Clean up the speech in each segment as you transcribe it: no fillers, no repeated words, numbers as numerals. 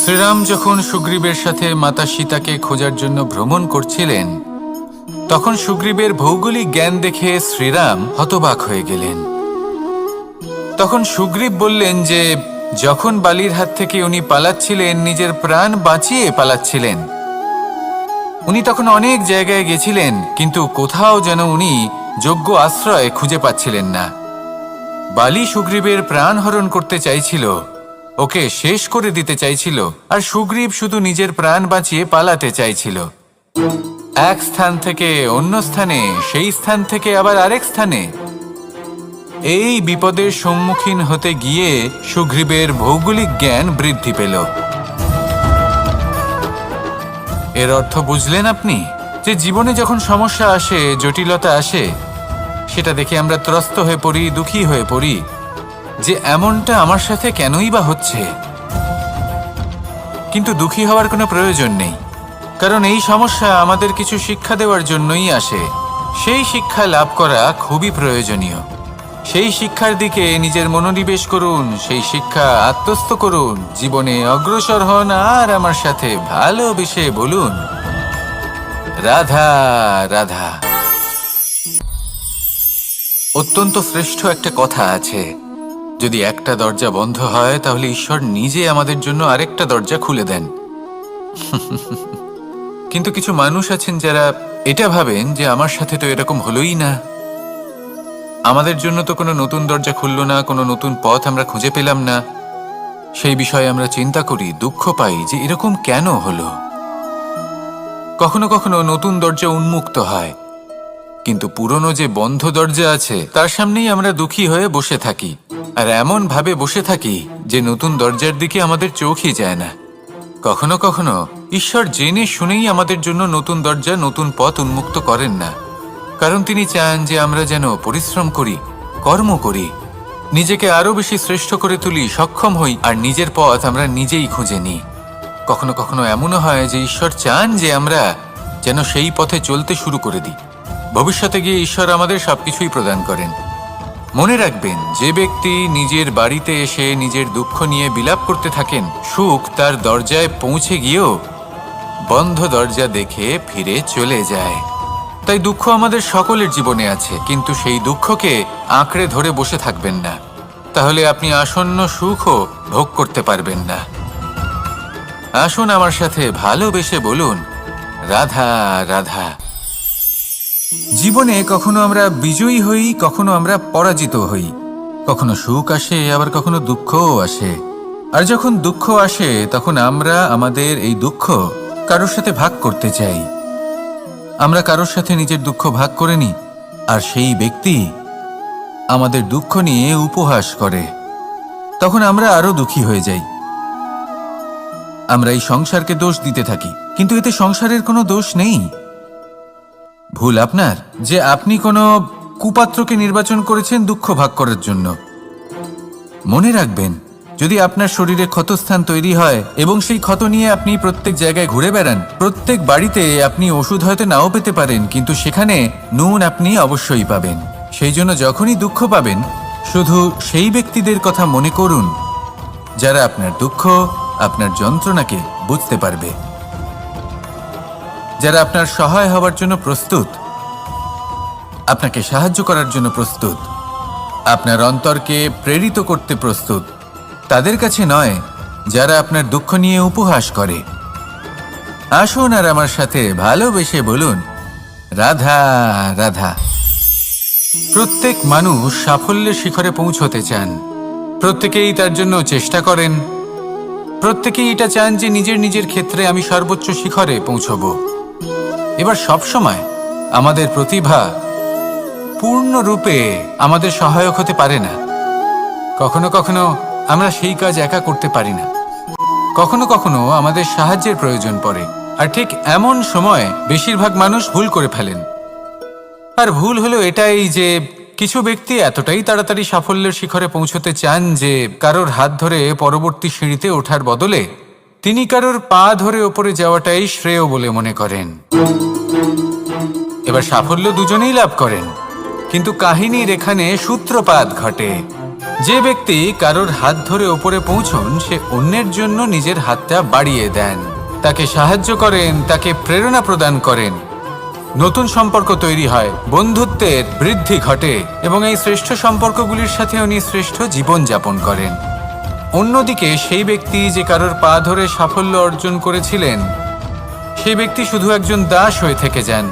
শ্রীরাম যখন সুগ্রীবের সাথে মাতা সীতাকে খোঁজার জন্য ভ্রমণ করছিলেন, তখন সুগ্রীবের ভৌগোলিক জ্ঞান দেখে শ্রীরাম হতবাক হয়ে গেলেন। তখন সুগ্রীব বললেন যে যখন বালির হাত থেকে উনি পালাচ্ছিলেন, নিজের প্রাণ বাঁচিয়ে পালাচ্ছিলেন, উনি তখন অনেক জায়গায় গেছিলেন, কিন্তু কোথাও যেন উনি যোগ্য আশ্রয় খুঁজে পাচ্ছিলেন না। বালি সুগ্রীবের প্রাণ হরণ করতে চাইছিল, ওকে শেষ করে দিতে চাইছিল, আর সুগ্রীব শুধু নিজের প্রাণ বাঁচিয়ে পালাতে চাইছিল। এক স্থান থেকে অন্য স্থানে, সেই স্থান থেকে আবার আরেক স্থানে। এই বিপদের সম্মুখীন হতে গিয়ে সুগ্রীবের ভৌগোলিক জ্ঞান বৃদ্ধি পেল। এর অর্থ বুঝলেন আপনি? যে জীবনে যখন সমস্যা আসে, জটিলতা আসে, সেটা দেখে আমরা ত্রস্ত হয়ে পড়ি, দুঃখী হয়ে পড়ি যে এমনটা আমার সাথে কেনই বা হচ্ছে। কিন্তু দুঃখী হওয়ার কোনো প্রয়োজন নেই, কারণ এই সমস্যা আমাদের কিছু শিক্ষা দেওয়ার জন্যই আসে। সেই শিক্ষা লাভ করা খুবই প্রয়োজনীয়। সেই শিক্ষার দিকে নিজের মনোনিবেশ করুন, সেই শিক্ষা আত্মস্থ করুন, জীবনে অগ্রসর হন, আর আমার সাথে ভালোবেসে বলুন, রাধা রাধা। অত্যন্ত শ্রেষ্ঠ একটা কথা আছে, যদি একটা দরজা বন্ধ হয় তাহলে ঈশ্বর নিজে আমাদের জন্য আরেকটা দরজা খুলে দেন। কিন্তু কিছু মানুষ আছেন যারা এটা ভাবেন যে আমার সাথে তো এরকম হলোই না, আমাদের জন্য তো কোনো নতুন দরজা খুলল না, কোনো নতুন পথ আমরা খুঁজে পেলাম না। সেই বিষয়ে আমরা চিন্তা করি, দুঃখ পাই যে এরকম কেন হলো। কখনো কখনো নতুন দরজা উন্মুক্ত হয়, কিন্তু পুরনো যে বন্ধ দরজা আছে তার সামনেই আমরা দুঃখী হয়ে বসে থাকি, আর এমন ভাবে বসে থাকি যে নতুন দরজার দিকে আমাদের চোখই যায় না। কখনো কখনো ঈশ্বর জেনে শুনেই আমাদের জন্য নতুন দরজা, নতুন পথ উন্মুক্ত করেন না, কারণ তিনি চান যে আমরা যেন পরিশ্রম করি, কর্ম করি, নিজেকে আরো বেশি শ্রেষ্ঠ করে তুলি, সক্ষম হই, আর নিজের পথ আমরা নিজেই খুঁজে নিই। কখনো কখনো এমনও হয় যে ঈশ্বর চান যে আমরা যেন সেই পথে চলতে শুরু করে দিই। ভবিষ্যতে গিয়ে ঈশ্বর আমাদের সবকিছুই প্রদান করেন। মনে রাখবেন, যে ব্যক্তি নিজের বাড়িতে এসে নিজের দুঃখ নিয়ে বিলাপ করতে থাকেন, সুখ তার দরজায় পৌঁছে গিয়েও বন্ধ দরজা দেখে ফিরে চলে যায়। তাই দুঃখ আমাদের সকলের জীবনে আছে, কিন্তু সেই দুঃখকে আঁকড়ে ধরে বসে থাকবেন না, তাহলে আপনি আসন্ন সুখও ভোগ করতে পারবেন না। আসুন আমার সাথে ভালোবেসে বলুন, রাধা রাধা। জীবনে কখনো আমরা বিজয়ী হই, কখনো আমরা পরাজিত হই, কখনো সুখ আসে, আবার কখনো দুঃখও আসে। আর যখন দুঃখ আসে তখন আমরা আমাদের এই দুঃখ কারোর সাথে ভাগ করতে চাই। আমরা কারোর সাথে নিজের দুঃখ ভাগ করে নিই, আর সেই ব্যক্তি আমাদের দুঃখ নিয়ে উপহাস করে। তখন আমরা আরো দুঃখী হয়ে যাই। আমরা এই সংসারকে দোষ দিতে থাকি, কিন্তু এতে সংসারের কোনো দোষ নেই। ভুল আপনার যে আপনি কোনো কুপাত্রকে নির্বাচন করেছেন দুঃখ ভাগ করার জন্য। মনে রাখবেন, যদি আপনার শরীরে ক্ষতস্থান তৈরি হয় এবং সেই ক্ষত নিয়ে আপনি প্রত্যেক জায়গায় ঘুরে বেড়ান, প্রত্যেক বাড়িতে আপনি ওষুধ হয়তো নাও পেতে পারেন, কিন্তু সেখানে নুন আপনি অবশ্যই পাবেন। সেই জন্য যখনই দুঃখ পাবেন, শুধু সেই ব্যক্তিদের কথা মনে করুন যারা আপনার দুঃখ, আপনার যন্ত্রণাকে বুঝতে পারবে, যারা আপনার সহায় হওয়ার জন্য প্রস্তুত, আপনাকে সাহায্য করার জন্য প্রস্তুত, আপনার অন্তরকে প্রেরিত করতে প্রস্তুত। তাদের কাছে নয় যারা আপনার দুঃখ নিয়ে উপহাস করে। আসুন আর আমার সাথে ভালোবেসে বলুন, রাধা রাধা। প্রত্যেক মানুষ সাফল্যের শিখরে পৌঁছতে চান, প্রত্যেকেই তার জন্য চেষ্টা করেন, প্রত্যেকেই এটা চান যে নিজের নিজের ক্ষেত্রে আমি সর্বোচ্চ শিখরে পৌঁছব। এবার সবসময় আমাদের প্রতিভা পূর্ণরূপে আমাদের সহায়ক হতে পারে না। কখনো কখনো আমরা সেই কাজ একা করতে পারি না, কখনো কখনো আমাদের সাহায্যের প্রয়োজন পড়ে। আর ঠিক এমন সময় বেশিরভাগ মানুষ ভুল করে ফেলেন। আর ভুল হলো এটাই যে কিছু ব্যক্তি এতটাই তাড়াতাড়ি সাফল্যের শিখরে পৌঁছতে চান যে কারোর হাত ধরে পরবর্তী সিঁড়িতে ওঠার বদলে তিনি কারোর পা ধরে ওপরে যাওয়াটাই শ্রেয় বলে মনে করেন। এবার সাফল্য দুজনেই লাভ করেন, কিন্তু কাহিনীর এখানে সূত্রপাত ঘটে। যে ব্যক্তি কারোর হাত ধরে ওপরে পৌঁছন সে অন্যের জন্য নিজের হাতটা বাড়িয়ে দেন, তাকে সাহায্য করেন, তাকে প্রেরণা প্রদান করেন। নতুন সম্পর্ক তৈরি হয়, বন্ধুত্বের বৃদ্ধি ঘটে এবং এই শ্রেষ্ঠ সম্পর্কগুলির সাথে উনি শ্রেষ্ঠ জীবন যাপন করেন। অন্যদিকে সেই ব্যক্তি যে কারোর পা ধরে সাফল্য অর্জন করেছিলেন, সেই ব্যক্তি শুধু একজন দাস হয়ে থেকে যান।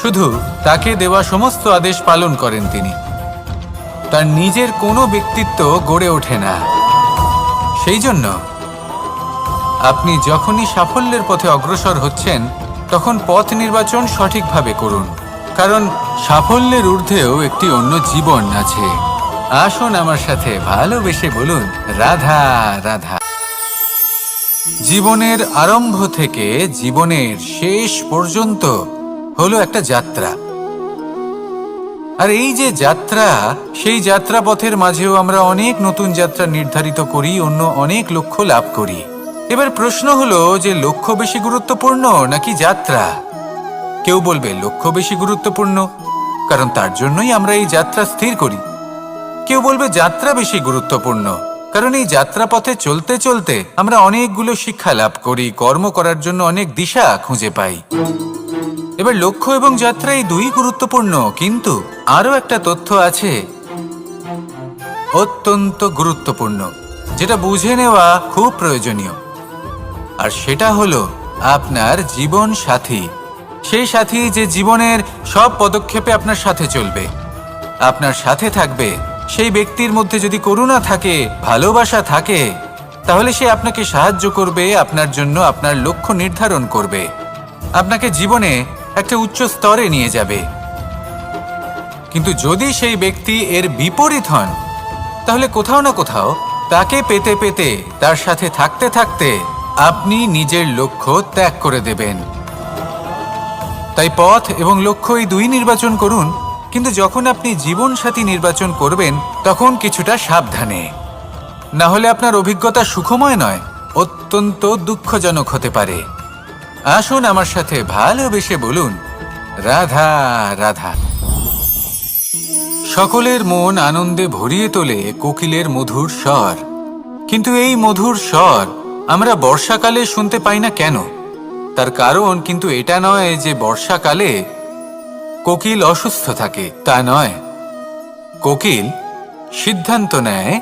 শুধু তাকে দেওয়া সমস্ত আদেশ পালন করেন তিনি। তার নিজের কোনো ব্যক্তিত্ব গড়ে ওঠে না। সেই জন্য আপনি যখনই সাফল্যের পথে অগ্রসর হচ্ছেন তখন পথ নির্বাচন সঠিকভাবে করুন, কারণ সাফল্যের ঊর্ধ্বেও একটি অন্য জীবন আছে। আসুন আমার সাথে ভালোবেসে বলুন, রাধা রাধা। জীবনের আরম্ভ থেকে জীবনের শেষ পর্যন্ত হলো একটা যাত্রা। আর এই যে যাত্রা, সেই যাত্রা পথের মাঝেও আমরা অনেক নতুন যাত্রা নির্ধারিত করি, অন্য অনেক লক্ষ্য লাভ করি। এবার প্রশ্ন হলো যে লক্ষ্য বেশি গুরুত্বপূর্ণ নাকি যাত্রা? কেউ বলবে লক্ষ্য বেশি গুরুত্বপূর্ণ, কারণ তার জন্যই আমরা এই যাত্রা স্থির করি। কেউ বলবে যাত্রা বেশি গুরুত্বপূর্ণ, কারণ এই যাত্রা পথে চলতে চলতে আমরা অনেকগুলো শিক্ষা লাভ করি, কর্ম করার জন্য অনেক দিশা খুঁজে পাই। এবার লক্ষ্য এবং যাত্রা এই দুই গুরুত্বপূর্ণ, কিন্তু আরো একটা তথ্য আছে অত্যন্ত গুরুত্বপূর্ণ, যেটা বুঝে নেওয়া খুব প্রয়োজনীয়। আর সেটা হলো আপনার জীবন সাথী। সেই সাথী যে জীবনের সব পদক্ষেপে আপনার সাথে চলবে, আপনার সাথে থাকবে। সেই ব্যক্তির মধ্যে যদি করুণা থাকে, ভালোবাসা থাকে, তাহলে সে আপনাকে সাহায্য করবে, আপনার জন্য আপনার লক্ষ্য নির্ধারণ করবে, আপনাকে জীবনে একটা উচ্চ স্তরে নিয়ে যাবে। কিন্তু যদি সেই ব্যক্তি এর বিপরীত হন, তাহলে কোথাও না কোথাও তাকে পেতে পেতে, তার সাথে থাকতে থাকতে আপনি নিজের লক্ষ্য ত্যাগ করে দেবেন। তাই পথ এবং লক্ষ্য এই দুই নির্বাচন করুন, কিন্তু যখন আপনি জীবন সাথী নির্বাচন করবেন তখন কিছুটা সাবধানে, না হলে আপনার অভিজ্ঞতা সুখময় নয়, অত্যন্ত দুঃখজনক হতে পারে। আসুন আমার সাথে ভালোবেসে বলুন, রাধা রাধা। সকলের মন আনন্দে ভরিয়ে তোলে কোকিলের মধুর স্বর, কিন্তু এই মধুর স্বর আমরা বর্ষাকালে শুনতে পাই না কেন? তার কারণ কিন্তু এটা নয় যে বর্ষাকালে কোকিল অসুস্থ থাকে, তা নয়। কোকিল সিদ্ধান্ত নেয়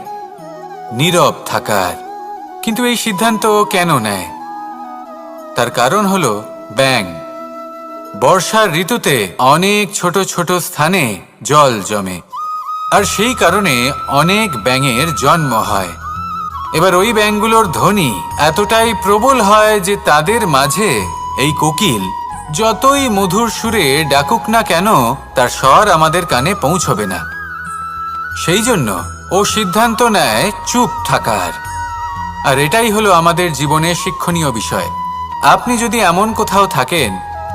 নীরব থাকার, কিন্তু এই সিদ্ধান্ত কেন নেয়? তার কারণ হলো ব্যাঙ। বর্ষার ঋতুতে অনেক ছোট ছোট স্থানে জল জমে, আর সেই কারণে অনেক ব্যাঙের জন্ম হয়। এবার ওই ব্যাঙগুলোর ধ্বনি এতটাই প্রবল হয় যে তাদের মাঝে এই কোকিল যতই মধুর সুরে ডাকুক না কেন, তার স্বর আমাদের কানে পৌঁছবে না। সেই জন্য ও সিদ্ধান্ত নেয় চুপ থাকার। আর এটাই হলো আমাদের জীবনের শিক্ষণীয় বিষয়। আপনি যদি এমন কোথাও থাকেন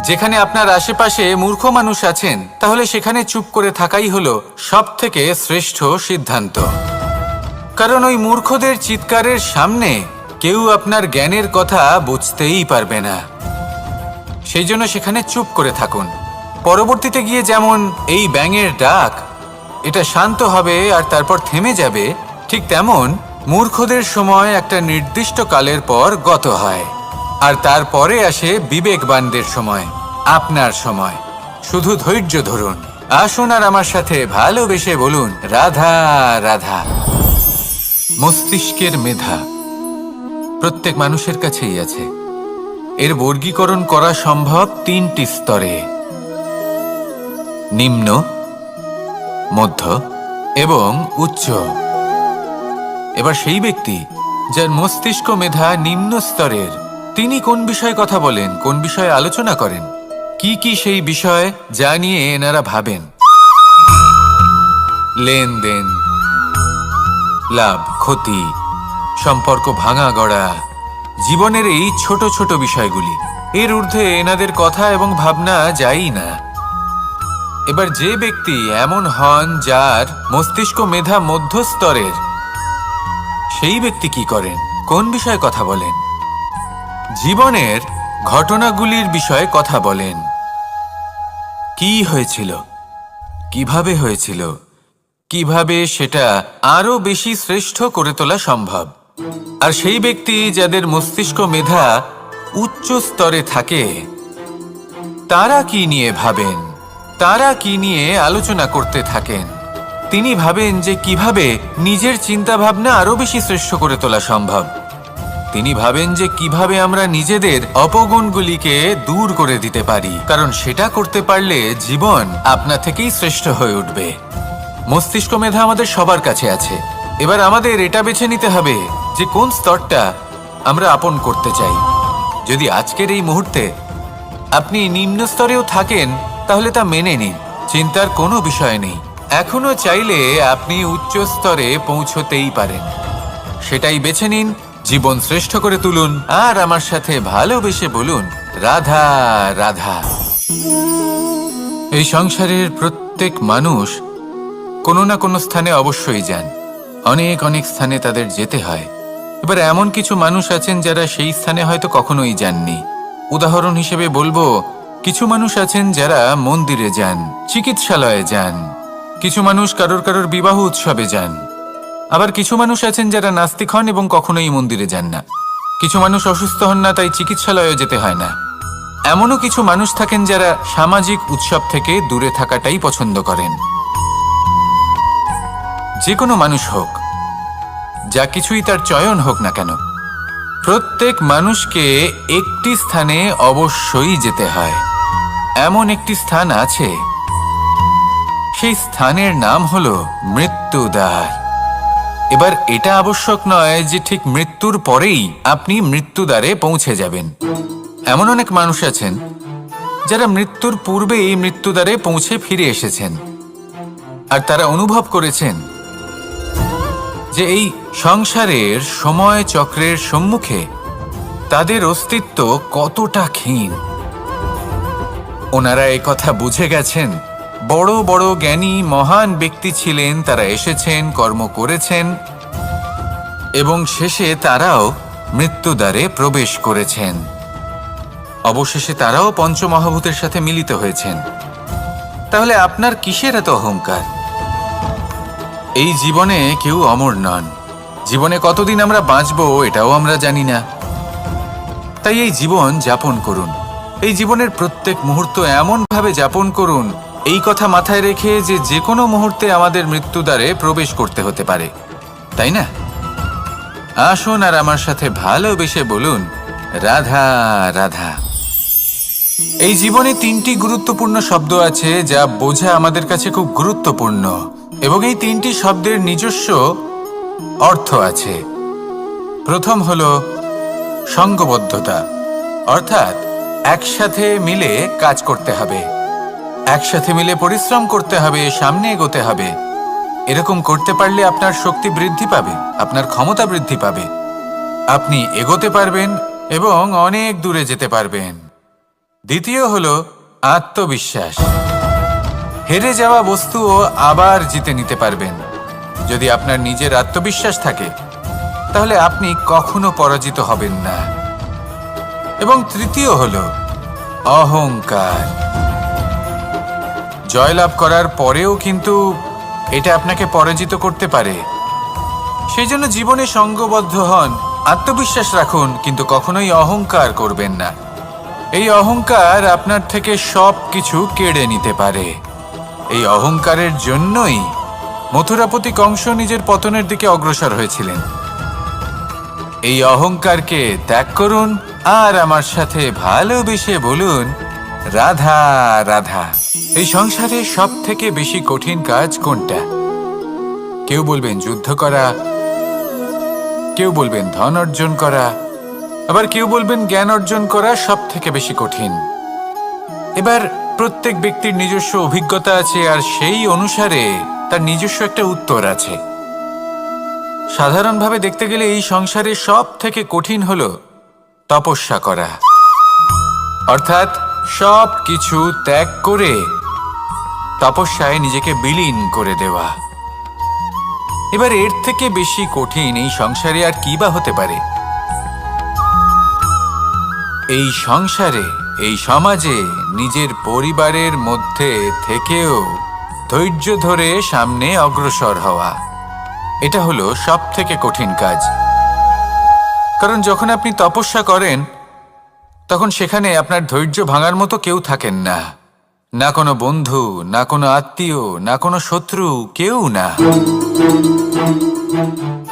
যেখানে আপনার আশেপাশে মূর্খ মানুষ আছেন, তাহলে সেখানে চুপ করে থাকাই হলো সবথেকে শ্রেষ্ঠ সিদ্ধান্ত। কারণ ওই মূর্খদের চিৎকারের সামনে কেউ আপনার জ্ঞানের কথা বুঝতেই পারবে না। সেই জন্য সেখানে চুপ করে থাকুন। পরবর্তীতে গিয়ে যেমন এই ব্যাঙের ডাক, এটা শান্ত হবে আর তারপর থেমে যাবে, ঠিক তেমন মূর্খদের সময় একটা নির্দিষ্ট কালের পর গত হয়, আর তারপরে আসে বিবেকবানদের সময়, আপনার সময়। শুধু ধৈর্য ধরুন। আসুন আর আমার সাথে ভালোবেসে বলুন, রাধা রাধা। মস্তিষ্কের মেধা প্রত্যেক মানুষের কাছেই আছে। এর বর্গীকরণ করা সম্ভব তিনটি স্তরে: নিম্ন, মধ্য এবং উচ্চ। এবার সেই ব্যক্তি যার মস্তিষ্ক মেধা নিম্ন স্তরের, তিনি কোন বিষয়ে কথা বলেন, কোন বিষয়ে আলোচনা করেন, কি কি সেই বিষয় যা নিয়ে এনারা ভাবেন? লেনদেন, লাভ ক্ষতি, সম্পর্ক ভাঙা গড়া, জীবনের এই ছোট ছোট বিষয়গুলি। এর ঊর্ধ্বে এনাদের কথা এবং ভাবনা যায়ই না। এবার যে ব্যক্তি এমন হন যার মস্তিষ্ক মেধা মধ্যস্তরের, সেই ব্যক্তি কি করেন, কোন বিষয়ে কথা বলেন? জীবনের ঘটনাগুলির বিষয়ে কথা বলেন। কি হয়েছিল, কিভাবে হয়েছিল, কিভাবে সেটা আরো বেশি শ্রেষ্ঠ করে তোলা সম্ভব। আর সেই ব্যক্তি যাদের মস্তিষ্ক মেধা উচ্চ স্তরে থাকে, তারা কি নিয়ে ভাবেন, তারা কি নিয়ে আলোচনা করতে থাকেন? তিনি ভাবেন যে কিভাবে নিজের চিন্তা ভাবনা আরো বেশি শ্রেষ্ঠ করে তোলা সম্ভব। তিনি ভাবেন যে কিভাবে আমরা নিজেদের অপগুণগুলিকে দূর করে দিতে পারি, কারণ সেটা করতে পারলে জীবন আপনা থেকেই শ্রেষ্ঠ হয়ে উঠবে। মস্তিষ্ক মেধা আমাদের সবার কাছে আছে। এবার আমাদের এটা বেছে নিতে হবে যে কোন স্তরটা আমরা আপন করতে চাই। যদি আজকের এই মুহূর্তে আপনি নিম্ন স্তরেও থাকেন, তাহলে তা মেনে নিন, চিন্তার কোনো বিষয় নেই। এখনো চাইলে আপনি উচ্চ স্তরে পৌঁছতেই পারেন। সেটাই বেছে নিন, জীবন শ্রেষ্ঠ করে তুলুন, আর আমার সাথে ভালোবেসে বলুন, রাধা রাধা। এই সংসারের প্রত্যেক মানুষ কোনো না কোনো স্থানে অবশ্যই যান। অনেক অনেক স্থানে তাদের যেতে হয়। এবার এমন কিছু মানুষ আছেন যারা সেই স্থানে হয়তো কখনোই যাননি। উদাহরণ হিসেবে বলবো, কিছু মানুষ আছেন যারা মন্দিরে যান, চিকিৎসালয়ে যান, কিছু মানুষ কারোর বিবাহ উৎসবে যান। আবার কিছু মানুষ আছেন যারা নাস্তিক হন এবং কখনোই মন্দিরে যান না। কিছু মানুষ অসুস্থ হন না, তাই চিকিৎসালয়ে যেতে হয় না। এমনও কিছু মানুষ থাকেন যারা সামাজিক উৎসব থেকে দূরে থাকাটাই পছন্দ করেন। যে কোনো মানুষ হোক, যা কিছুই তার চয়ন হোক না কেন, প্রত্যেক মানুষকে একটি স্থানে অবশ্যই যেতে হয়। এমন একটি স্থান আছে, সেই স্থানের নাম হলো মৃত্যুদ্বার। এবার এটা আবশ্যক নয় যে ঠিক মৃত্যুর পরেই আপনি মৃত্যুদ্বারে পৌঁছে যাবেন। এমন অনেক মানুষ আছেন যারা মৃত্যুর পূর্বেই মৃত্যুদ্বারে পৌঁছে ফিরে এসেছেন, আর তারা অনুভব করেছেন যে এই সংসারের সময় চক্রের সম্মুখে তাদের অস্তিত্ব কতটা ক্ষীণ। ওনারা এই কথা বুঝে গেছেন। বড় বড় জ্ঞানী মহান ব্যক্তি ছিলেন, তারা এসেছেন, কর্ম করেছেন এবং শেষে তারাও মৃত্যুদ্বারে প্রবেশ করেছেন। অবশেষে তারাও পঞ্চমহাভূতের সাথে মিলিত হয়েছেন। তাহলে আপনার কিসের এত অহংকার? এই জীবনে কেউ অমর নন। জীবনে কতদিন আমরা বাঁচবো এটাও আমরা জানি না। তাই এই জীবন যাপন করুন। এই জীবনের প্রত্যেক মুহূর্ত এমনভাবে যাপন করুন, এই কথা মাথায় রেখে যে যে কোনো মুহূর্তে আমাদের মৃত্যুদ্বারে প্রবেশ করতে হতে পারে, তাই না? আসুন আর আমার সাথে ভালোবেসে বলুন, রাধা রাধা। এই জীবনে তিনটি গুরুত্বপূর্ণ শব্দ আছে যা বোঝা আমাদের কাছে খুব গুরুত্বপূর্ণ, এবং এই তিনটি শব্দের নিজস্ব অর্থ আছে। প্রথম হলো সঙ্গবদ্ধতা, অর্থাৎ একসাথে মিলে কাজ করতে হবে, একসাথে মিলে পরিশ্রম করতে হবে, সামনে এগোতে হবে। এরকম করতে পারলে আপনার শক্তি বৃদ্ধি পাবে, আপনার ক্ষমতা বৃদ্ধি পাবে, আপনি এগোতে পারবেন এবং অনেক দূরে যেতে পারবেন। দ্বিতীয় হলো আত্মবিশ্বাস। হেরে যাওয়া বস্তুও আবার জিতে নিতে পারবেন। যদি আপনার নিজের আত্মবিশ্বাস থাকে, তাহলে আপনি কখনো পরাজিত হবেন না। এবং তৃতীয় হলো অহংকার। জয়লাভ করার পরেও কিন্তু এটা আপনাকে পরাজিত করতে পারে। সেই জন্য জীবনে সঙ্গবদ্ধ হন, আত্মবিশ্বাস রাখুন, কিন্তু কখনোই অহংকার করবেন না। এই অহংকার আপনার থেকে সব কিছু কেড়ে নিতে পারে। এই অহংকারের জন্যই মথুরাপতি কংস নিজের পতনের দিকে অগ্রসর হয়েছিলেন। এই অহংকারকে ত্যাগ করুন আর আমার সাথে ভালোবেসে বলুন, রাধা রাধা। এই সংসারে সব থেকে বেশি কঠিন কাজ কোনটা? কেউ বলবেন যুদ্ধ করা, কেউ বলবেন ধন অর্জন করা, আবার কেউ বলবেন জ্ঞান অর্জন করা সব থেকে বেশি কঠিন। এবার প্রত্যেক ব্যক্তির নিজস্ব অভিজ্ঞতা আছে, আর সেই অনুসারে তার নিজস্ব একটা উত্তর আছে। সাধারণভাবে দেখতে গেলে এই সংসারে সব থেকে কঠিন হলো তপস্যা করা, অর্থাৎ সব কিছু ত্যাগ করে তপস্যায় নিজেকে বিলীন করে দেওয়া। এবার এর থেকে বেশি কঠিন এই সংসারে আর কি বা হতে পারে? এই সংসারে, এই সমাজে নিজের পরিবারের মধ্যে থেকেও ধৈর্য ধরে সামনে অগ্রসর হওয়া। এটা হলো সবথেকে কঠিন কাজ। কারণ যখন আপনি তপস্যা করেন তখন সেখানে আপনার ধৈর্য ভাঙার মতো কেউ থাকেন না, না কোনো বন্ধু, না কোনো আত্মীয়, না কোনো শত্রু, কেউ না।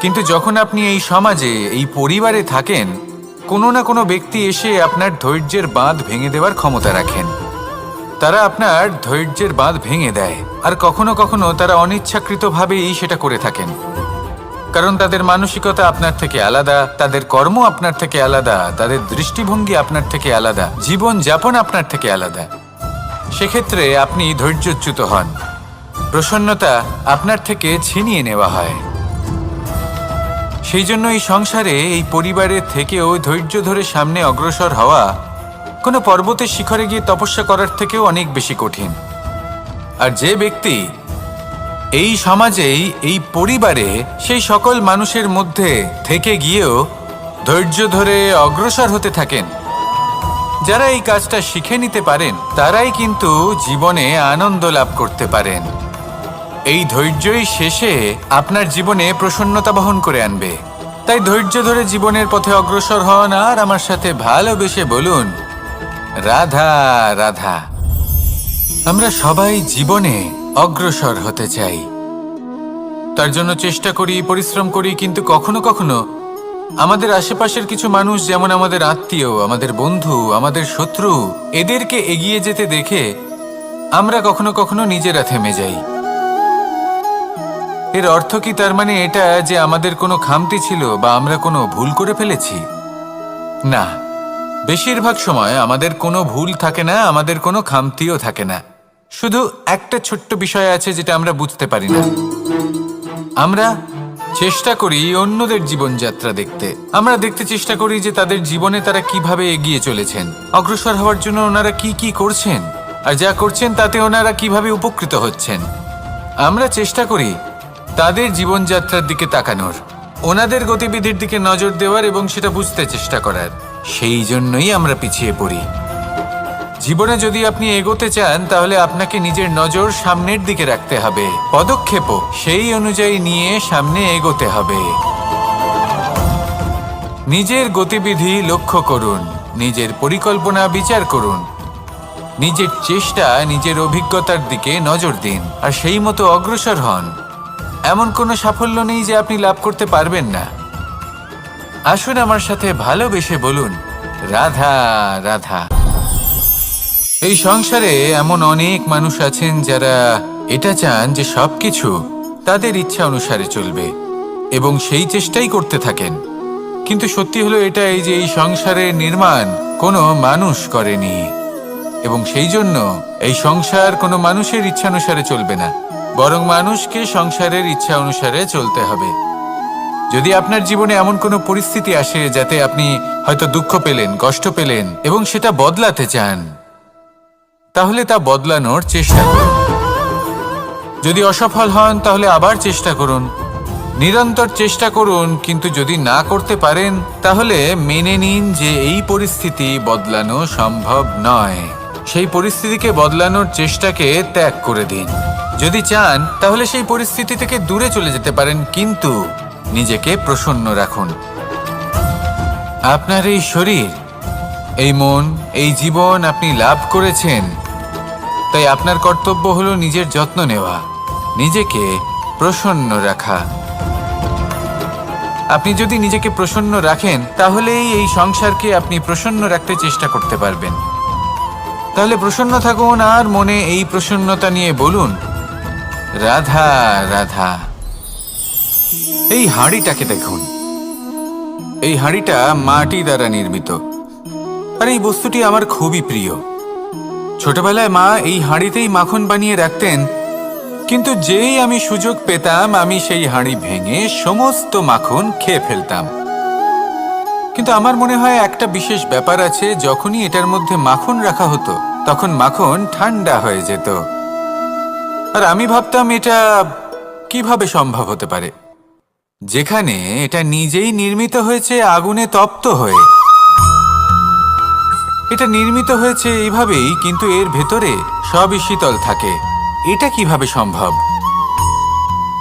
কিন্তু যখন আপনি এই সমাজে, এই পরিবারে থাকেন, কোনো না কোনো ব্যক্তি এসে আপনার ধৈর্যের বাঁধ ভেঙে দেওয়ার ক্ষমতা রাখেন। তারা আপনার ধৈর্যের বাঁধ ভেঙে দেয়, আর কখনো কখনো তারা অনিচ্ছাকৃতভাবেই সেটা করে থাকেন। কারণ তাদের মানসিকতা আপনার থেকে আলাদা, তাদের কর্ম আপনার থেকে আলাদা, তাদের দৃষ্টিভঙ্গি আপনার থেকে আলাদা, জীবন যাপন আপনার থেকে আলাদা। সেক্ষেত্রে আপনি ধৈর্যচ্যুত হন, প্রসন্নতা আপনার থেকে ছিনিয়ে নেওয়া হয়। সেই জন্য এই সংসারে, এই পরিবারের থেকেও ধৈর্য ধরে সামনে অগ্রসর হওয়া কোনো পর্বতের শিখরে গিয়ে তপস্যা করার থেকেও অনেক বেশি কঠিন। আর যে ব্যক্তি এই সমাজেই, এই পরিবারে, সেই সকল মানুষের মধ্যে থেকে গিয়েও ধৈর্য ধরে অগ্রসর হতে থাকেন, যারা এই কাজটা শিখে নিতে পারেন, তারাই কিন্তু জীবনে আনন্দ লাভ করতে পারেন। এই ধৈর্যই শেষে আপনার জীবনে প্রসন্নতা বহন করে আনবে। তাই ধৈর্য ধরে জীবনের পথে অগ্রসর হন আর আমার সাথে ভালোবেসে বলুন, রাধা রাধা। আমরা সবাই জীবনে অগ্রসর হতে চাই, তার জন্য চেষ্টা করি, পরিশ্রম করি, কিন্তু কখনো কখনো আমাদের আশেপাশের কিছু মানুষ, যেমন আমাদের আত্মীয়, আমাদের বন্ধু, আমাদের শত্রু, এদেরকে এগিয়ে যেতে দেখে আমরা কখনো কখনো নিজেরা থেমে যাই। এর অর্থ কি তার মানে এটা যে আমাদের কোনো খামতি ছিল বা আমরা কোনো ভুল করে ফেলেছি? না, বেশিরভাগ সময় আমাদের কোনো ভুল থাকে না, আমাদের কোনো খামতিও থাকে না। শুধু একটা ছোট্ট বিষয় আছে যেটা আমরা বুঝতে পারি না। আমরা চেষ্টা করি অন্যদের জীবনযাত্রা দেখতে। আমরা দেখতে চেষ্টা করি যে তাদের জীবনে তারা কিভাবে এগিয়ে চলেছেন, অগ্রসর হওয়ার জন্য ওনারা কি কি করছেন, আর যা করছেন তাতে ওনারা কিভাবে উপকৃত হচ্ছেন। আমরা চেষ্টা করি তাদের জীবনযাত্রার দিকে তাকানোর, ওনাদের গতিবিধির দিকে নজর দেওয়ার এবং সেটা বুঝতে চেষ্টা করার। সেই জন্যই আমরা পিছিয়ে পড়ি। জীবনে যদি আপনি এগোতে চান তাহলে আপনাকে নিজের নজর সামনের দিকে রাখতে হবে, পদক্ষেপও সেই অনুযায়ী নিয়ে সামনে এগোতে হবে। নিজের গতিবিধি লক্ষ্য করুন, নিজের পরিকল্পনা বিচার করুন, নিজের চেষ্টা, নিজের অভিজ্ঞতার দিকে নজর দিন, আর সেই মতো অগ্রসর হন। এমন কোনো সাফল্য নেই যে আপনি লাভ করতে পারবেন না। আসুন আমার সাথে ভালোবেসে বলুন, রাধা রাধা। এই সংসারে এমন অনেক মানুষ আছেন যারা এটা চান যে সবকিছু তাদের ইচ্ছা অনুসারে চলবে এবং সেই চেষ্টাই করতে থাকেন। কিন্তু সত্যি হলো এটাই যে এই সংসারের নির্মাণ কোনো মানুষ করেনি, এবং সেই জন্য এই সংসার কোনো মানুষের ইচ্ছা অনুসারে চলবে না, বরং মানুষকে সংসারের ইচ্ছা অনুসারে চলতে হবে। যদি আপনার জীবনে এমন কোনো পরিস্থিতি আসে যাতে আপনি হয়তো দুঃখ পেলেন, কষ্ট পেলেন এবং সেটা বদলাতে চান, তাহলে তা বদলানোর চেষ্টা করুন। যদি অসফল হন তাহলে আবার চেষ্টা করুন, নিরন্তর চেষ্টা করুন। কিন্তু যদি না করতে পারেন তাহলে মেনে নিন যে এই পরিস্থিতি বদলানো সম্ভব নয়। সেই পরিস্থিতিকে বদলানোর চেষ্টাকে ত্যাগ করে দিন। যদি চান তাহলে সেই পরিস্থিতি থেকে দূরে চলে যেতে পারেন, কিন্তু নিজেকে প্রসন্ন রাখুন। আপনার এই শরীর, এই মন, এই জীবন আপনি লাভ করেছেন, তাই আপনার কর্তব্য হলো নিজের যত্ন নেওয়া, নিজেকে প্রসন্ন রাখা। আপনি যদি নিজেকে প্রসন্ন রাখেন তাহলেই এই সংসারকে আপনি প্রসন্ন রাখতে চেষ্টা করতে পারবেন। তাহলে প্রসন্ন থাকুন আর মনে এই প্রসন্নতা নিয়ে বলুন, রাধা রাধা। এই হাঁড়িটাকে দেখুন, এই হাঁড়িটা মাটি দ্বারা নির্মিত, আর এই বস্তুটি আমার খুবই প্রিয়। ছোটবেলায় মা এই হাঁড়িতেই মাখন বানিয়ে রাখতেন, কিন্তু যেই আমি সুযোগ পেতাম আমি সেই হাঁড়ি ভেঙে সমস্ত মাখন খেয়ে ফেলতাম। কিন্তু আমার মনে হয় একটা বিশেষ ব্যাপার আছে, যখনই এটার মধ্যে মাখন রাখা হতো তখন মাখন ঠান্ডা হয়ে যেত। আর আমি ভাবতাম এটা কিভাবে সম্ভব হতে পারে, যেখানে এটা নিজেই নির্মিত হয়েছে আগুনে তপ্ত হয়ে। এটা নির্মিত হয়েছে এইভাবেই, কিন্তু এর ভেতরে সবই শীতল থাকে, এটা কিভাবে সম্ভব?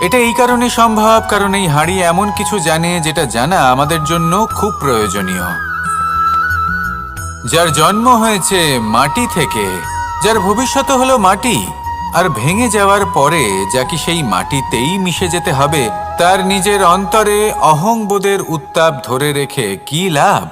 এটা এই কারণে সম্ভব কারণ এই হাঁড়ি এমন কিছু জানে যেটা জানা আমাদের জন্য খুব প্রয়োজনীয়। যার জন্ম হয়েছে মাটি থেকে, যার ভবিষ্যৎ হলো মাটি, আর ভেঙে যাওয়ার পরে যা কি সেই মাটিতেই মিশে যেতে হবে, তার নিজের অন্তরে অহংবোধের উত্তাপ ধরে রেখে কি লাভ?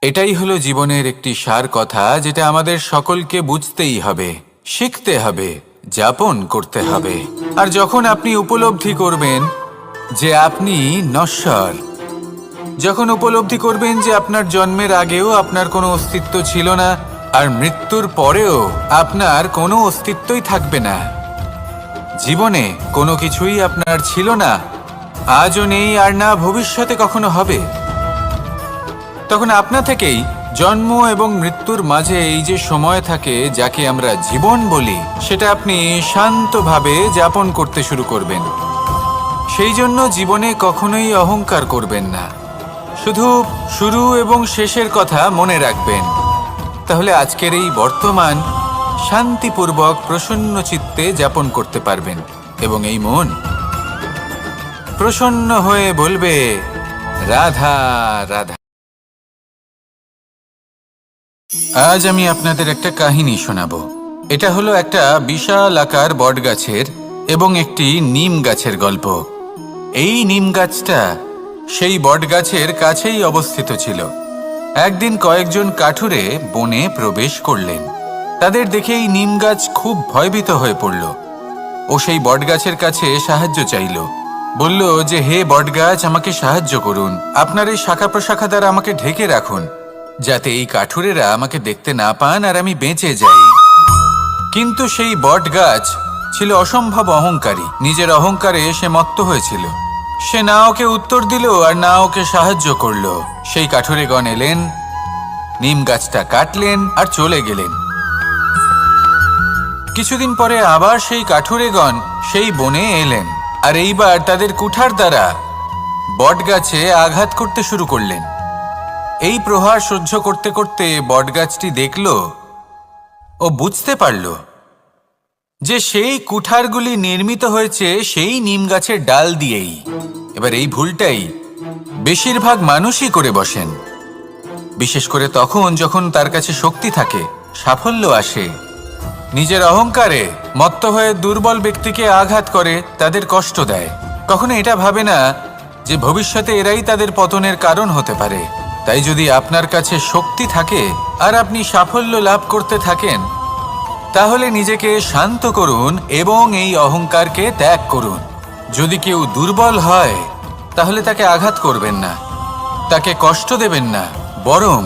এটাই হলো জীবনের একটি সার কথা, যেটা আমাদের সকলকে বুঝতেই হবে, শিখতে হবে, যাপন করতে হবে। আর যখন আপনি উপলব্ধি করবেন যে আপনি নশ্বর, যখন উপলব্ধি করবেন যে আপনার জন্মের আগেও আপনার কোনো অস্তিত্ব ছিল না, আর মৃত্যুর পরেও আপনার কোনো অস্তিত্বই থাকবে না, জীবনে কোনো কিছুই আপনার ছিল না, আজও নেই আর না ভবিষ্যতে কখনো হবে, তখন আপনা থেকেই জন্ম এবং মৃত্যুর মাঝে এই যে সময় থাকে যাকে আমরা জীবন বলি, সেটা আপনি শান্তভাবে যাপন করতে শুরু করবেন। সেই জন্য জীবনে কখনোই অহংকার করবেন না, শুধু শুরু এবং শেষের কথা মনে রাখবেন। তাহলে আজকের এই বর্তমান শান্তিপূর্বক প্রসন্ন চিত্তে যাপন করতে পারবেন এবং এই মন প্রসন্ন হয়ে বলবে, রাধা রাধা। আজ আমি আপনাদের একটা কাহিনী শোনাবো। এটা হলো একটা বিশাল আকার বটগাছের এবং একটি নিম গাছের গল্প। এই নিম গাছটা সেই বটগাছের কাছেই অবস্থিত ছিল। একদিন কয়েকজন কাঠুরে বনে প্রবেশ করলেন। তাদের দেখে এই নিম গাছ খুব ভয়ভীত হয়ে পড়ল ও সেই বটগাছের কাছে সাহায্য চাইল। বলল যে, হে বটগাছ, আমাকে সাহায্য করুন, আপনার এই শাখা প্রশাখা দ্বারা আমাকে ঢেকে রাখুন, যাতে এই কাঠুরেরা আমাকে দেখতে না পান আর আমি বেঁচে যাই। কিন্তু সেই বটগাছ ছিল অসম্ভব অহংকারী। নিজের অহংকারে সে মত্ত হয়েছিল। সে না ওকে উত্তর দিল আর না ওকে সাহায্য করল। সেই কাঠুরেগণ এলেন, নিম গাছটা কাটলেন আর চলে গেলেন। কিছুদিন পরে আবার সেই কাঠুরেগণ সেই বনে এলেন আর এইবার তাদের কুঠার দ্বারা বটগাছে আঘাত করতে শুরু করলেন। এই প্রহার সহ্য করতে করতে বটগাছটি দেখল ও বুঝতে পারল যে সেই কুঠারগুলি নির্মিত হয়েছে সেই নিম গাছের ডাল দিয়েই। এবার এই ভুলটাই বেশিরভাগ মানুষই করে বসেন, বিশেষ করে তখন যখন তার কাছে শক্তি থাকে, সাফল্য আসে। নিজের অহংকারে মত্ত হয়ে দুর্বল ব্যক্তিকে আঘাত করে, তাদের কষ্ট দেয়। কখনো এটা ভাবে না যে ভবিষ্যতে এরাই তাদের পতনের কারণ হতে পারে। তাই যদি আপনার কাছে শক্তি থাকে আর আপনি সাফল্য লাভ করতে থাকেন, তাহলে নিজেকে শান্ত করুন এবং এই অহংকারকে ত্যাগ করুন। যদি কেউ দুর্বল হয় তাহলে তাকে আঘাত করবেন না, তাকে কষ্ট দেবেন না, বরং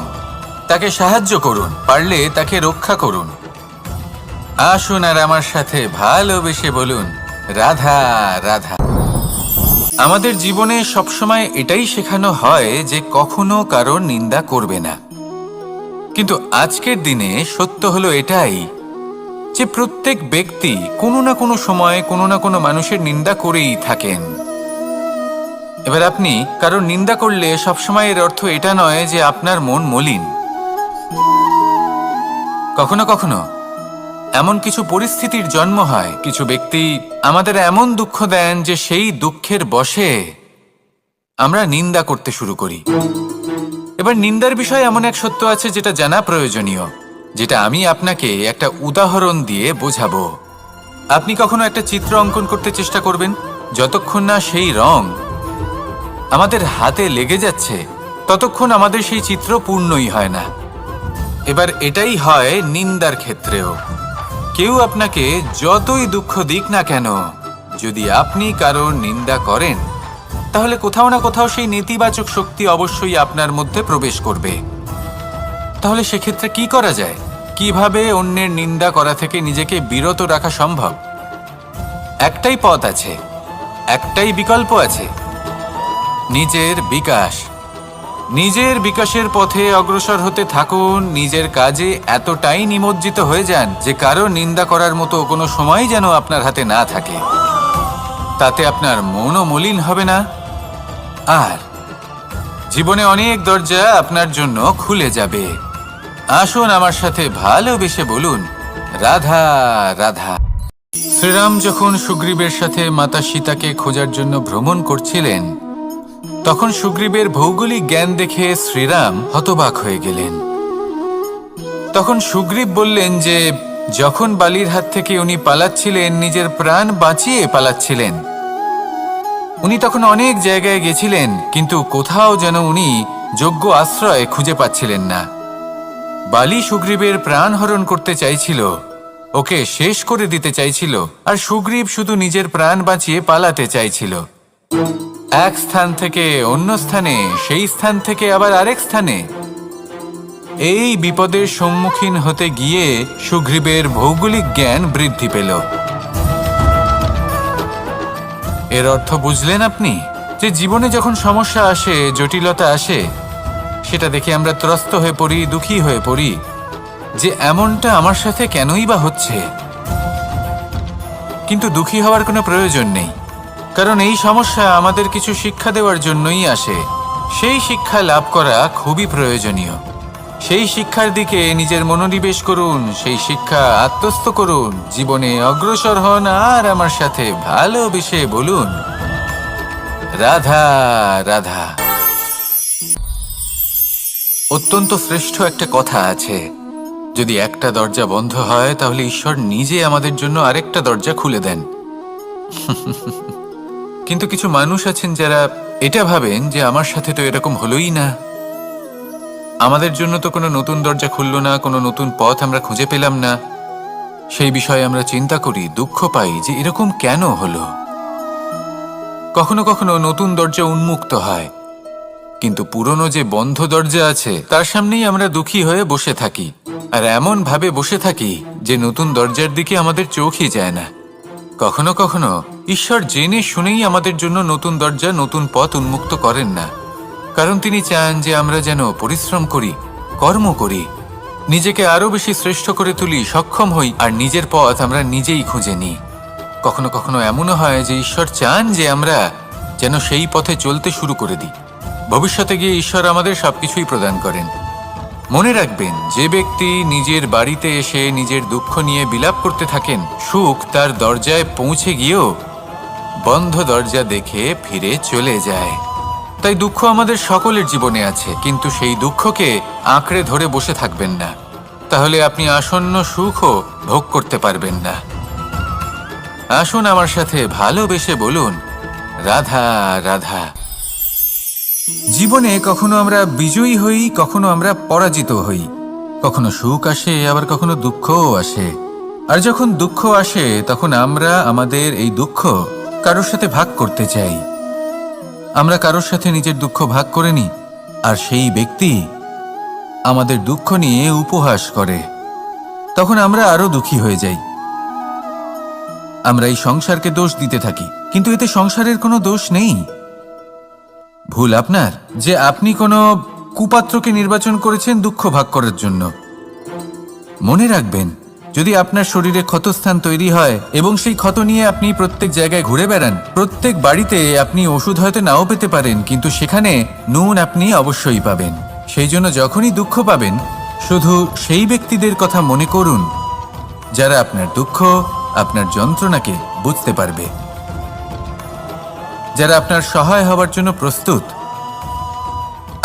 তাকে সাহায্য করুন, পারলে তাকে রক্ষা করুন। আসুন আর আমার সাথে ভালোবেসে বলুন, রাধা রাধা। আমাদের জীবনে সবসময় এটাই শেখানো হয় যে কখনো কারোর নিন্দা করবে না। কিন্তু আজকের দিনে সত্য হলো এটাই যে প্রত্যেক ব্যক্তি কোনো না কোনো সময় কোনো না কোনো মানুষের নিন্দা করেই থাকেন। এবার আপনি কারোর নিন্দা করলে সবসময় এর অর্থ এটা নয় যে আপনার মন মলিন। কখনো কখনো এমন কিছু পরিস্থিতির জন্ম হয়, কিছু ব্যক্তি আমাদের এমন দুঃখ দেন যে সেই দুঃখের বশে আমরা নিন্দা করতে শুরু করি। এবার নিন্দার বিষয়ে এমন এক সত্য আছে যেটা জানা প্রয়োজনীয়, যেটা আমি আপনাকে একটা উদাহরণ দিয়ে বোঝাবো। আপনি কখনো একটা চিত্র অঙ্কন করতে চেষ্টা করবেন, যতক্ষণ না সেই রং আমাদের হাতে লেগে যাচ্ছে ততক্ষণ আমাদের সেই চিত্র পূর্ণই হয় না। এবার এটাই হয় নিন্দার ক্ষেত্রেও। কেউ আপনাকে যতই দুঃখ দিক না কেন, যদি আপনি কারোর নিন্দা করেন তাহলে কোথাও না কোথাও সেই নেতিবাচক শক্তি অবশ্যই আপনার মধ্যে প্রবেশ করবে। তাহলে সেক্ষেত্রে কি করা যায়? কিভাবে অন্যের নিন্দা করা থেকে নিজেকে বিরত রাখা সম্ভব? একটাই পথ আছে, একটাই বিকল্প আছে, নিজের বিকাশ। নিজের বিকাশের পথে অগ্রসর হতে থাকুন। নিজের কাজে এতটাই নিমজ্জিত হয়ে যান যে কারো নিন্দা করার মতো কোনো সময় যেন আপনার হাতে না থাকে। তাতে আপনার মনও মলিন হবে না, আর জীবনে অনেক দরজা আপনার জন্য খুলে যাবে। আসুন আমার সাথে ভালোবেসে বলুন, রাধা রাধা। শ্রীরাম যখন সুগ্রীবের সাথে মাতা সীতাকে খোঁজার জন্য ভ্রমণ করছিলেন, তখন সুগ্রীবের ভৌগোলিক জ্ঞান দেখে শ্রীরাম হতবাক হয়ে গেলেন। তখন সুগ্রীব বললেন যে যখন বালির হাত থেকে উনি পালাচ্ছিলেন, নিজের প্রাণ বাঁচিয়ে পালাচ্ছিলেন, উনি তখন অনেক জায়গায় গেছিলেন, কিন্তু কোথাও যেন উনি যোগ্য আশ্রয় খুঁজে পাচ্ছিলেন না। বালি সুগ্রীবের প্রাণ হরণ করতে চাইছিল, ওকে শেষ করে দিতে চাইছিল, আর সুগ্রীব শুধু নিজের প্রাণ বাঁচিয়ে পালাতে চাইছিল। এক স্থান থেকে অন্য স্থানে, সেই স্থান থেকে আবার আরেক স্থানে। এই বিপদের সম্মুখীন হতে গিয়ে সুগ্রীবের ভৌগোলিক জ্ঞান বৃদ্ধি পেল। এর অর্থ বুঝলেন আপনি? যে জীবনে যখন সমস্যা আসে, জটিলতা আসে, সেটা দেখে আমরা ত্রস্ত হয়ে পড়ি, দুঃখী হয়ে পড়ি যে এমনটা আমার সাথে কেনই বা হচ্ছে। কিন্তু দুঃখী হওয়ার কোনো প্রয়োজন নেই, কারণ এই সমস্যা আমাদের কিছু শিক্ষা দেওয়ার জন্যই আসে। সেই শিক্ষা লাভ করা খুবই প্রয়োজনীয়। সেই শিক্ষার দিকে নিজের মনোনিবেশ করুন, সেই শিক্ষা আত্মস্থ করুন, জীবনে অগ্রসর হন, আর আমার সাথে ভালোবেসে বলুন রাধা রাধা। অত্যন্ত শ্রেষ্ঠ একটা কথা আছে, যদি একটা দরজা বন্ধ হয় তাহলে ঈশ্বর নিজে আমাদের জন্য আরেকটা দরজা খুলে দেন। কিন্তু কিছু মানুষ আছেন যারা এটা ভাবেন যে আমার সাথে তো এরকম হলোই না, আমাদের জন্য তো কোনো নতুন দরজা খুলল না, কোনো নতুন পথ আমরা খুঁজে পেলাম না। সেই বিষয়ে আমরা চিন্তা করি, দুঃখ পাই যে এরকম কেন হলো। কখনো কখনো নতুন দরজা উন্মুক্ত হয়, কিন্তু পুরনো যে বন্ধ দরজা আছে তার সামনেই আমরা দুঃখী হয়ে বসে থাকি, আর এমন ভাবে বসে থাকি যে নতুন দরজার দিকে আমাদের চোখই যায় না। কখনো কখনো ঈশ্বর জেনে শুনেই আমাদের জন্য নতুন দরজা, নতুন পথ উন্মুক্ত করেন না, কারণ তিনি চান যে আমরা যেন পরিশ্রম করি, কর্ম করি, নিজেকে আরো বেশি শ্রেষ্ঠ করে তুলি, সক্ষম হই, আর নিজের পথ আমরা নিজেই খুঁজে নিই। কখনো কখনো এমনও হয় যে ঈশ্বর চান যে আমরা যেন সেই পথে চলতে শুরু করে দিই। ভবিষ্যতে গিয়ে ঈশ্বর আমাদের সবকিছুই প্রদান করেন। মনে রাখবেন, যে ব্যক্তি নিজের বাড়িতে এসে নিজের দুঃখ নিয়ে বিলাপ করতে থাকেন, সুখ তার দরজায় পৌঁছে গিয়েও বন্ধ দরজা দেখে ফিরে চলে যায়। তাই দুঃখ আমাদের সকলের জীবনে আছে, কিন্তু সেই দুঃখকে আঁকড়ে ধরে বসে থাকবেন না, তাহলে আপনি আসন্ন সুখও ভোগ করতে পারবেন না। আসুন আমার সাথে ভালোবেসে বলুন রাধা রাধা। জীবনে কখনো আমরা বিজয়ী হই, কখনো আমরা পরাজিত হই, কখনো সুখ আসে, আবার কখনো দুঃখও আসে। আর যখন দুঃখ আসে তখন আমরা আমাদের এই দুঃখ কারোর সাথে ভাগ করতে চাই। আমরা কারোর সাথে নিজের দুঃখ ভাগ করে নিই, আর সেই ব্যক্তি আমাদের দুঃখ নিয়ে উপহাস করে। তখন আমরা আরো দুঃখী হয়ে যাই। আমরা এই সংসারকে দোষ দিতে থাকি, কিন্তু এতে সংসারের কোনো দোষ নেই। ভুল আপনার যে আপনি কোনো কুপাত্রকে নির্বাচন করেছেন দুঃখ ভাগ করার জন্য। মনে রাখবেন, যদি আপনার শরীরে ক্ষতস্থান তৈরি হয় এবং সেই ক্ষত নিয়ে আপনি প্রত্যেক জায়গায় ঘুরে বেড়ান, প্রত্যেক বাড়িতে আপনি ওষুধ হয়তো নাও পেতে পারেন, কিন্তু সেখানে নুন আপনি অবশ্যই পাবেন। সেই জন্য যখনই দুঃখ পাবেন, শুধু সেই ব্যক্তিদের কথা মনে করুন যারা আপনার দুঃখ, আপনার যন্ত্রণাকে বুঝতে পারবে, যারা আপনার সহায় হওয়ার জন্য প্রস্তুত,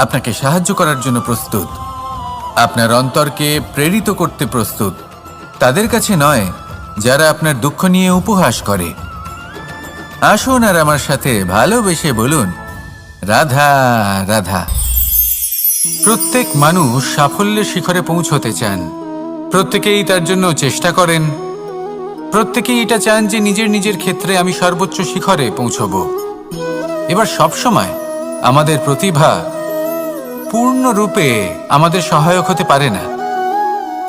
আপনাকে সাহায্য করার জন্য প্রস্তুত, আপনার অন্তরকে প্রেরিত করতে প্রস্তুত। তাদের কাছে নয় যারা আপনার দুঃখ নিয়ে উপহাস করে। আসুন আর আমার সাথে ভালোবেসে বলুন রাধা রাধা। প্রত্যেক মানুষ সাফল্যের শিখরে পৌঁছতে চান, প্রত্যেকেই তার জন্য চেষ্টা করেন, প্রত্যেকেই এটা চান যে নিজের নিজের ক্ষেত্রে আমি সর্বোচ্চ শিখরে পৌঁছব। এবার সবসময় আমাদের প্রতিভা পূর্ণরূপে আমাদের সহায়ক হতে পারে না।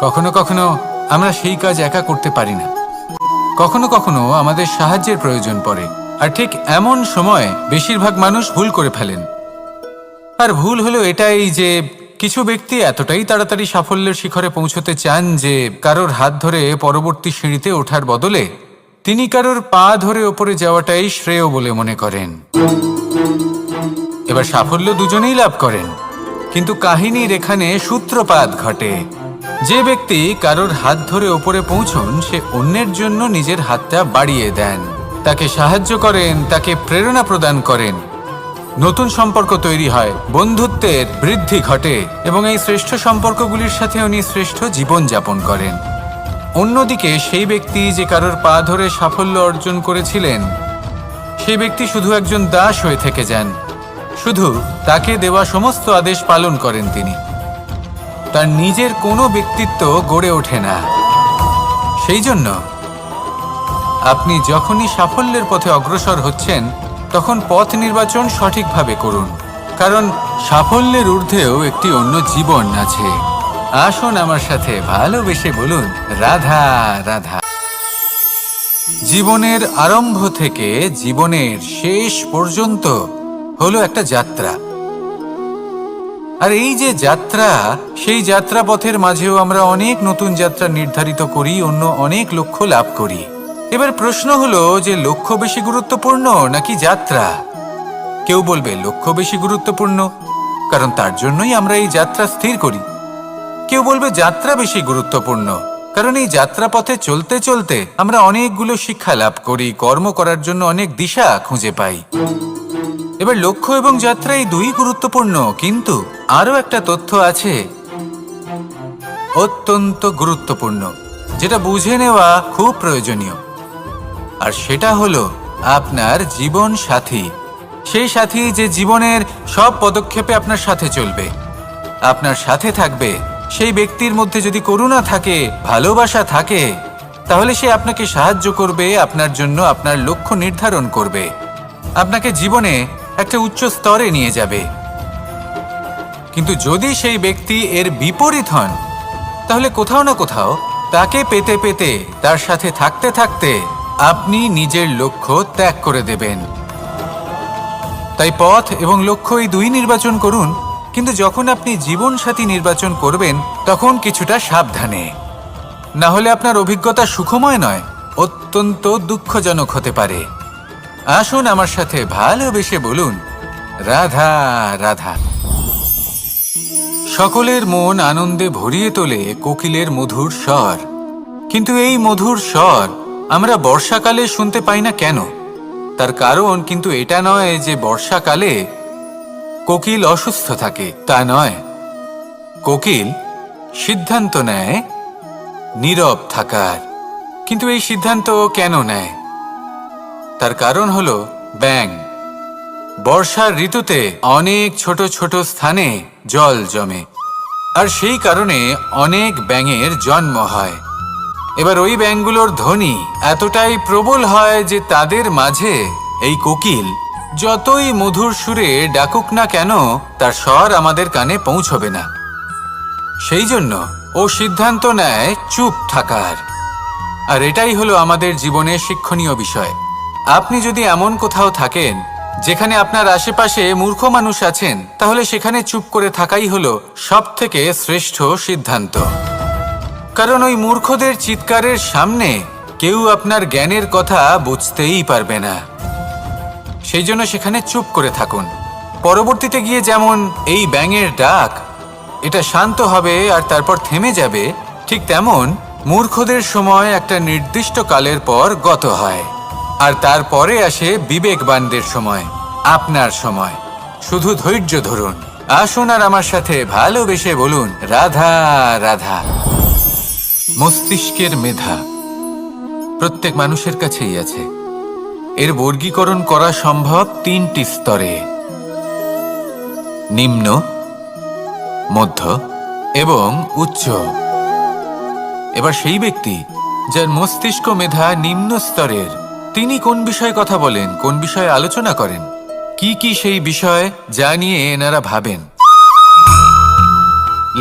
কখনো কখনো আমরা সেই কাজ একা করতে পারি না, কখনো কখনো আমাদের সাহায্যের প্রয়োজন পড়ে। আর ঠিক এমন সময় বেশিরভাগ মানুষ ভুল করে ফেলেন। আর ভুল হলো এটাই যে কিছু ব্যক্তি এতটাই তাড়াতাড়ি সাফল্যের শিখরে পৌঁছতে চান যে কারোর হাত ধরে পরবর্তী সিঁড়িতে ওঠার বদলে তিনি কারোর পা ধরে ওপরে যাওয়াটাই শ্রেয় বলে মনে করেন। এবার সাফল্য দুজনেই লাভ করেন, কিন্তু কাহিনীর এখানে সূত্রপাত ঘটে। যে ব্যক্তি কারোর হাত ধরে ওপরে পৌঁছন সে অন্যের জন্য নিজের হাতটা বাড়িয়ে দেন, তাকে সাহায্য করেন, তাকে প্রেরণা প্রদান করেন। নতুন সম্পর্ক তৈরি হয়, বন্ধুত্বের বৃদ্ধি ঘটে এবং এই শ্রেষ্ঠ সম্পর্কগুলির সাথে উনি শ্রেষ্ঠ জীবন যাপন করেন। অন্যদিকে সেই ব্যক্তি যে কারোর পা ধরে সাফল্য অর্জন করেছিলেন, সেই ব্যক্তি শুধু একজন দাস হয়ে থেকে যান। শুধু তাকে দেওয়া সমস্ত আদেশ পালন করেন তিনি। তার নিজের কোনো ব্যক্তিত্ব গড়ে ওঠে না। সেই জন্য আপনি যখনই সাফল্যের পথে অগ্রসর হচ্ছেন তখন পথ নির্বাচন সঠিকভাবে করুন, কারণ সাফল্যের ঊর্ধ্বেও একটি অন্য জীবন আছে। আসুন আমার সাথে ভালোবেসে বলুন, রাধা রাধা। জীবনের আরম্ভ থেকে জীবনের শেষ পর্যন্ত হলো একটা যাত্রা। আর এই যে যাত্রা, সেই যাত্রা পথের মাঝেও আমরা অনেক নতুন যাত্রা নির্ধারিত করি, অন্য অনেক লক্ষ্য লাভ করি। এবার প্রশ্ন হলো যে লক্ষ্য বেশি গুরুত্বপূর্ণ নাকি যাত্রা? কেউ বলবে লক্ষ্য বেশি গুরুত্বপূর্ণ, কারণ তার জন্যই আমরা এই যাত্রা স্থির করি। কেউ বলবে যাত্রা বেশি গুরুত্বপূর্ণ, কারণ এই যাত্রা পথে চলতে চলতে আমরা অনেকগুলো শিক্ষা লাভ করি, কর্ম করার জন্য অনেক দিশা খুঁজে পাই। এবার লক্ষ্য এবং যাত্রা এই দুই গুরুত্বপূর্ণ, কিন্তু আরো একটা তথ্য আছে অত্যন্ত গুরুত্বপূর্ণ, যেটা বুঝে নেওয়া খুব প্রয়োজনীয়। আর সেটা হলো আপনার জীবন সাথী। সেই সাথী যে জীবনের সব পদক্ষেপে আপনার সাথে চলবে, আপনার সাথে থাকবে। সেই ব্যক্তির মধ্যে যদি করুণা থাকে, ভালোবাসা থাকে, তাহলে সে আপনাকে সাহায্য করবে, আপনার জন্য আপনার লক্ষ্য নির্ধারণ করবে, আপনাকে জীবনে একটা উচ্চ স্তরে নিয়ে যাবে। কিন্তু যদি সেই ব্যক্তি এর বিপরীত হন, তাহলে কোথাও না কোথাও তাকে পেতে পেতে, তার সাথে থাকতে থাকতে আপনি নিজের লক্ষ্য ত্যাগ করে দেবেন। তাই পথ এবং লক্ষ্য এই দুই নির্বাচন করুন, কিন্তু যখন আপনি জীবন সাথী নির্বাচন করবেন তখন কিছুটা সাবধানে, না হলে আপনার অভিজ্ঞতা সুখময় নয়, অত্যন্ত দুঃখজনক হতে পারে। আসুন আমার সাথে ভালোবেসে বলুন, রাধা রাধা। সকলের মন আনন্দে ভরিয়ে তোলে কোকিলের মধুর স্বর, কিন্তু এই মধুর স্বর আমরা বর্ষাকালে শুনতে পাই না কেন? তার কারণ কিন্তু এটা নয় যে বর্ষাকালে কোকিল অসুস্থ থাকে, তা নয়। কোকিল সিদ্ধান্ত নেয় নীরব থাকার, কিন্তু এই সিদ্ধান্ত কেন নেয়? তার কারণ হলো ব্যাঙ। বর্ষার ঋতুতে অনেক ছোট ছোট স্থানে জল জমে, আর সেই কারণে অনেক ব্যাঙের জন্ম হয়। এবার ওই ব্যাঙগুলোর ধ্বনি এতটাই প্রবল হয় যে তাদের মাঝে এই কোকিল যতই মধুর সুরে ডাকুক না কেন, তার স্বর আমাদের কানে পৌঁছবে না। সেই জন্য ও সিদ্ধান্ত নেয় চুপ থাকার। আর এটাই হলো আমাদের জীবনে শিক্ষণীয় বিষয়। আপনি যদি এমন কোথাও থাকেন যেখানে আপনার আশেপাশে মূর্খ মানুষ আছেন, তাহলে সেখানে চুপ করে থাকাই হলো সবথেকে শ্রেষ্ঠ সিদ্ধান্ত। কারণ ওই মূর্খদের চিৎকারের সামনে কেউ আপনার জ্ঞানের কথা বুঝতেই পারবে না। সেই জন্য সেখানে চুপ করে থাকুন। পরবর্তীতে গিয়ে যেমন এই ব্যাঙের ডাক, এটা শান্ত হবে আর তারপর থেমে যাবে, ঠিক তেমন মূর্খদের সময় একটা নির্দিষ্ট কালের পর গত হয়, আর তারপরে আসে বিবেকবানদের সময়, আপনার সময়। শুধু ধৈর্য ধরুন। আসুন আর আমার সাথে ভালোবেসে বলুন, রাধা রাধা। মস্তিষ্কের মেধা প্রত্যেক মানুষের কাছেই আছে। এর বর্গীকরণ করা সম্ভব তিনটি স্তরে: নিম্ন, মধ্য এবং উচ্চ। এবার সেই ব্যক্তি যার মস্তিষ্ক মেধা নিম্ন স্তরের, তিনি কোন বিষয়ে কথা বলেন, কোন বিষয়ে আলোচনা করেন, কি কি সেই বিষয় যা নিয়ে এনারা ভাবেন?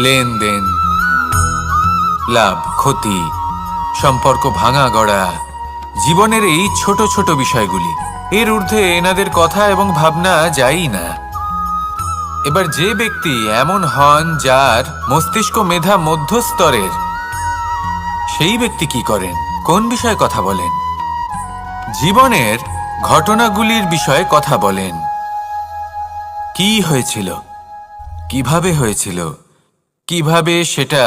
লেনদেন, লাভ ক্ষতি, সম্পর্ক ভাঙা গড়া, জীবনের এই ছোট ছোট বিষয়গুলি। এর ঊর্ধ্বে এনাদের কথা এবং ভাবনা যায়ই না। এবার যে ব্যক্তি এমন হন যার মস্তিষ্ক মেধা মধ্যস্তরের, সেই ব্যক্তি কি করেন, কোন বিষয়ে কথা বলেন? জীবনের ঘটনাগুলির বিষয়ে কথা বলেন। কি হয়েছিল, কিভাবে হয়েছিল, কিভাবে সেটা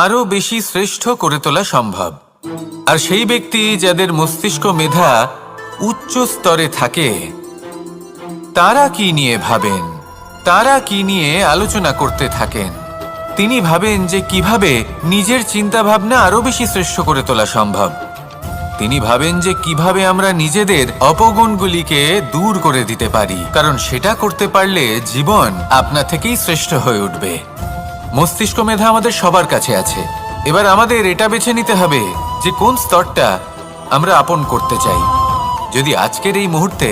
আরো বেশি শ্রেষ্ঠ করে তোলা সম্ভব। আর সেই ব্যক্তি যাদের মস্তিষ্ক মেধা উচ্চ স্তরে থাকে, তারা কি নিয়ে ভাবেন, তারা কি নিয়ে আলোচনা করতে থাকেন? তিনি ভাবেন যে কিভাবে নিজের চিন্তা ভাবনা আরো বেশি শ্রেষ্ঠ করে তোলা সম্ভব। তিনি ভাবেন যে কিভাবে আমরা নিজেদের অপগুণগুলিকে দূর করে দিতে পারি, কারণ সেটা করতে পারলে জীবন আপনা থেকেই শ্রেষ্ঠ হয়ে উঠবে। মস্তিষ্ক মেধা আমাদের সবার কাছে আছে। এবার আমাদের এটা বেছে নিতে হবে যে কোন স্তরটা আমরা আপন করতে চাই। যদি আজকের এই মুহূর্তে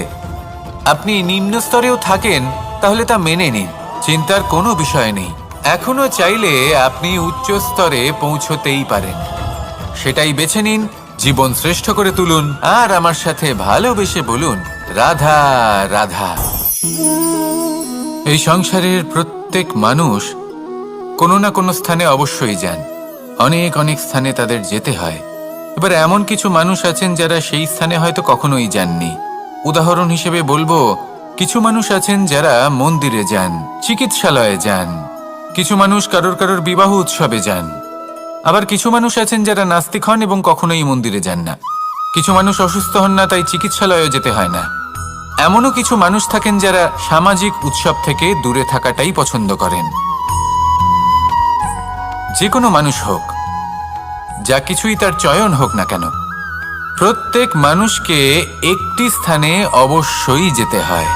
আপনি নিম্ন স্তরেও থাকেন, তাহলে তা মেনে নিন, চিন্তার কোনো বিষয় নেই। এখনো চাইলে আপনি উচ্চ স্তরে পৌঁছতেই পারেন। সেটাই বেছে নিন, জীবন শ্রেষ্ঠ করে তুলুন, আর আমার সাথে ভালোবেসে বলুন, রাধা রাধা। এই সংসারের প্রত্যেক মানুষ কোনো না কোনো স্থানে অবশ্যই যান। অনেক অনেক স্থানে তাদের যেতে হয়। এবার এমন কিছু মানুষ আছেন যারা সেই স্থানে হয়তো কখনোই যাননি। উদাহরণ হিসেবে বলবো, কিছু মানুষ আছেন যারা মন্দিরে যান, চিকিৎসালয়ে যান, কিছু মানুষ কারোর কারোর বিবাহ উৎসবে যান। আবার কিছু মানুষ আছেন যারা নাস্তিক হন এবং কখনোই মন্দিরে যান না। কিছু মানুষ অসুস্থ হন না, তাই চিকিৎসালয়ে যেতে হয় না। এমনও কিছু মানুষ থাকেন যারা সামাজিক উৎসব থেকে দূরে থাকাটাই পছন্দ করেন। যে কোনো মানুষ হোক, যা কিছুই তার চয়ন হোক না কেন, প্রত্যেক মানুষকে একটি স্থানে অবশ্যই যেতে হয়।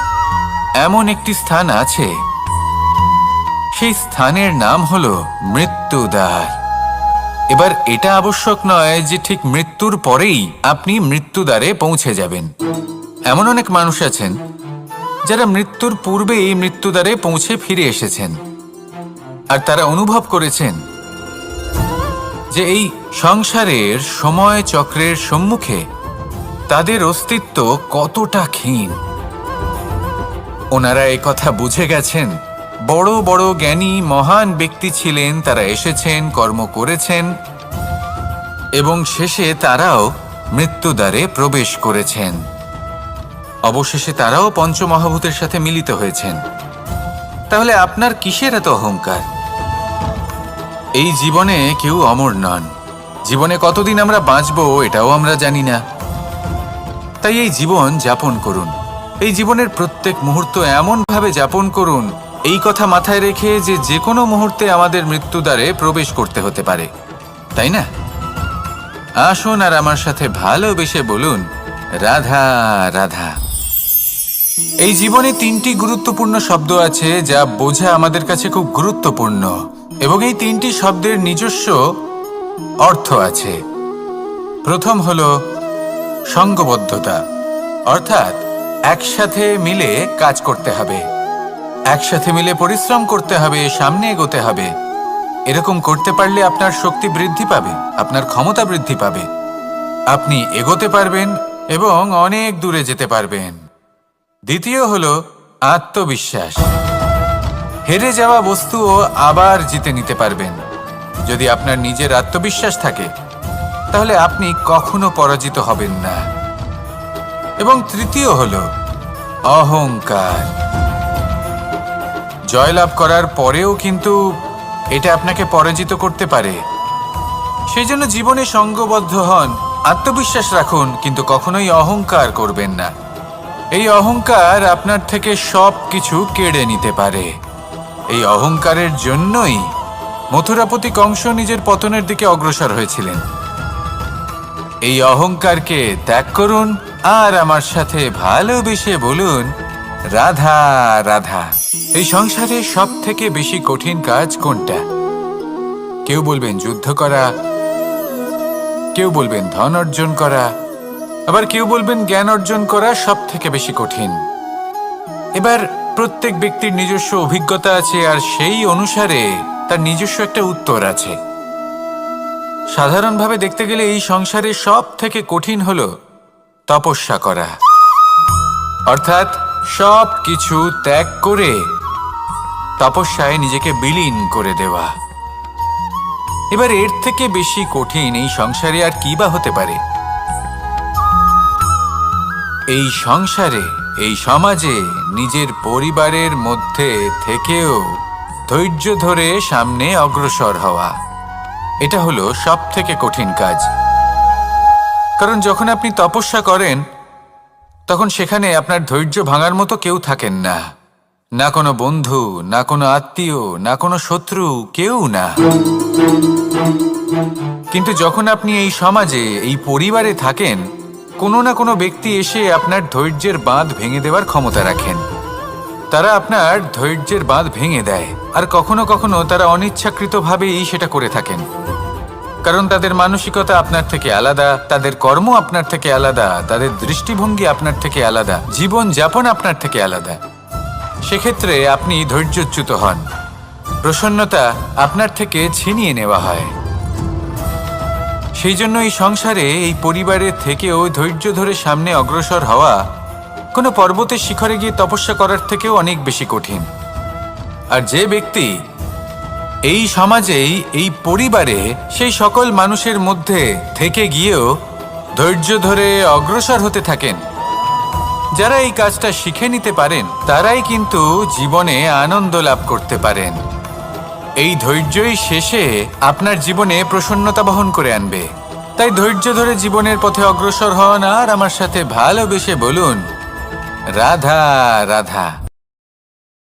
এমন একটি স্থান আছে, সেই স্থানের নাম হলো মৃত্যুদ্বার। এবার এটা আবশ্যক নয় যে ঠিক মৃত্যুর পরেই আপনি মৃত্যুদ্বারে পৌঁছে যাবেন। এমন অনেক মানুষ আছেন যারা মৃত্যুর পূর্বেই মৃত্যুদ্বারে পৌঁছে ফিরে এসেছেন, আর তারা অনুভব করেছেন যে এই সংসারের সময় চক্রের সম্মুখে তাদের অস্তিত্ব কতটা ক্ষীণ। ওনারা এই কথা বুঝে গেছেন। বড় বড় জ্ঞানী মহান ব্যক্তি ছিলেন, তারা এসেছেন, কর্ম করেছেন এবং শেষে তারাও মৃত্যুদ্বারে প্রবেশ করেছেন। অবশেষে তারাও পঞ্চমহাভূতের সাথে মিলিত হয়েছেন। তাহলে আপনার কিসের এত অহংকার? এই জীবনে কেউ অমর নন। জীবনে কতদিন আমরা বাঁচবো এটাও আমরা জানি না। তাই এই জীবন যাপন করুন। এই জীবনের প্রত্যেক মুহূর্ত এমনভাবে যাপন করুন, এই কথা মাথায় রেখে যে যে কোনো মুহূর্তে আমাদের মৃত্যুদ্বারে প্রবেশ করতে হতে পারে, তাই না? আসুন আর আমার সাথে ভালোবেসে বলুন, রাধা রাধা। এই জীবনে তিনটি গুরুত্বপূর্ণ শব্দ আছে যা বোঝা আমাদের কাছে খুব গুরুত্বপূর্ণ, এবং এই তিনটি শব্দের নিজস্ব অর্থ আছে। প্রথম হলো সঙ্গবদ্ধতা, অর্থাৎ একসাথে মিলে কাজ করতে হবে, একসাথে মিলে পরিশ্রম করতে হবে, সামনে এগোতে হবে। এরকম করতে পারলে আপনার শক্তি বৃদ্ধি পাবে, আপনার ক্ষমতা বৃদ্ধি পাবে, আপনি এগোতে পারবেন এবং অনেক দূরে যেতে পারবেন। দ্বিতীয় হলো আত্মবিশ্বাস। হেরে যাওয়া বস্তুও আবার জিতে নিতে পারবেন। যদি আপনার নিজের আত্মবিশ্বাস থাকে, তাহলে আপনি কখনো পরাজিত হবেন না। এবং তৃতীয় হলো অহংকার। জয়লাভ করার পরেও কিন্তু এটা আপনাকে পরাজিত করতে পারে। সেই জন্য জীবনে সঙ্গবদ্ধ হন, আত্মবিশ্বাস রাখুন, কিন্তু কখনোই অহংকার করবেন না। এই অহংকার আপনার থেকে সব কিছু কেড়ে নিতে পারে। এই অহংকারের জন্যই মথুরাপতি কংস নিজের পতনের দিকে অগ্রসর হয়েছিলেন। এই অহংকারকে ত্যাগ করুন আর আমার সাথে ভালোবেসে বলুন, রাধা রাধা। এই সংসারে সব থেকে বেশি কঠিন কাজ কোনটা? কেউ বলবেন যুদ্ধ করা, কেউ বলবেন ধন অর্জন করা, আবার কেউ বলবেন জ্ঞান অর্জন করা সব থেকে বেশি কঠিন। এবার প্রত্যেক ব্যক্তির নিজস্ব অভিজ্ঞতা আছে, আর সেই অনুসারে তার নিজস্ব একটা উত্তর আছে। সাধারণভাবে দেখতে গেলে এই সংসারে সব থেকে কঠিন হলো তপস্যা করা, অর্থাৎ সব কিছু ত্যাগ করে তপস্যায় নিজেকে বিলীন করে দেওয়া। এবার এর থেকে বেশি কঠিন এই সংসারে আর কি বা হতে পারে? এই সংসারে, এই সমাজে, নিজের পরিবারের মধ্যে থেকেও ধৈর্য ধরে সামনে অগ্রসর হওয়া। এটা হলো সবথেকে কঠিন কাজ। কারণ যখন আপনি তপস্যা করেন তখন সেখানে আপনার ধৈর্য ভাঙার মতো কেউ থাকেন না, না কোনো বন্ধু, না কোনো আত্মীয়, না কোনো শত্রু, কেউ না। কিন্তু যখন আপনি এই সমাজে, এই পরিবারে থাকেন, কোনো না কোনো ব্যক্তি এসে আপনার ধৈর্যের বাঁধ ভেঙে দেওয়ার ক্ষমতা রাখেন। তারা আপনার ধৈর্যের বাঁধ ভেঙে দেয়, আর কখনো কখনো তারা অনিচ্ছাকৃতভাবেই সেটা করে থাকেন। কারণ তাদের মানসিকতা আপনার থেকে আলাদা, তাদের কর্ম আপনার থেকে আলাদা, তাদের দৃষ্টিভঙ্গি আপনার থেকে আলাদা, জীবন যাপন আপনার থেকে আলাদা। সেক্ষেত্রে আপনি ধৈর্যচ্যুত হন, প্রসন্নতা আপনার থেকে ছিনিয়ে নেওয়া হয়। সেই জন্য এই সংসারে, এই পরিবারের থেকেও ধৈর্য ধরে সামনে অগ্রসর হওয়া কোনো পর্বতের শিখরে গিয়ে তপস্যা করার থেকেও অনেক বেশি কঠিন। আর যে ব্যক্তি এই সমাজেই, এই পরিবারে, সেই সকল মানুষের মধ্যে থেকে গিয়েও ধৈর্য ধরে অগ্রসর হতে থাকেন, যারা এই কাজটা শিখে নিতে পারেন, তারাই কিন্তু জীবনে আনন্দ লাভ করতে পারেন। এই ধৈর্যই শেষে আপনার জীবনে প্রসন্নতা বহন করে আনবে। তাই ধৈর্য ধরে জীবনের পথে অগ্রসর হন আর আমার সাথে ভালোবেসে বলুন, রাধা রাধা।